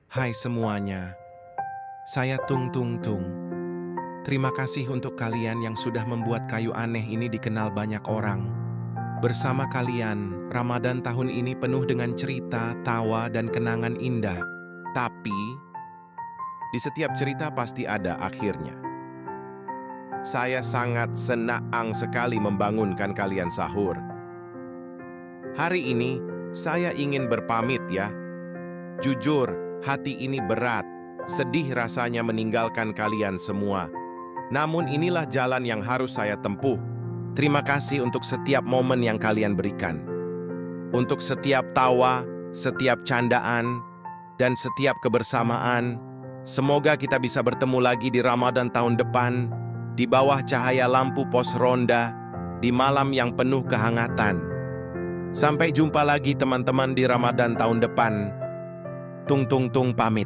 Hai semuanya, saya Tung Tung Tung. Terima kasih untuk kalian yang sudah membuat kayu aneh ini dikenal banyak orang. Bersama kalian, Ramadan tahun ini penuh dengan cerita, tawa, dan kenangan indah. Tapi, di setiap cerita pasti ada akhirnya. Saya sangat senang sekali membangunkan kalian sahur. Hari ini, saya ingin berpamit ya. Jujur, hati ini berat, sedih rasanya meninggalkan kalian semua. Namun inilah jalan yang harus saya tempuh. Terima kasih untuk setiap momen yang kalian berikan. Untuk setiap tawa, setiap candaan, dan setiap kebersamaan. Semoga kita bisa bertemu lagi di Ramadan tahun depan, di bawah cahaya lampu pos ronda, di malam yang penuh kehangatan. Sampai jumpa lagi teman-teman di Ramadan tahun depan. Tung Tung Tung pamit.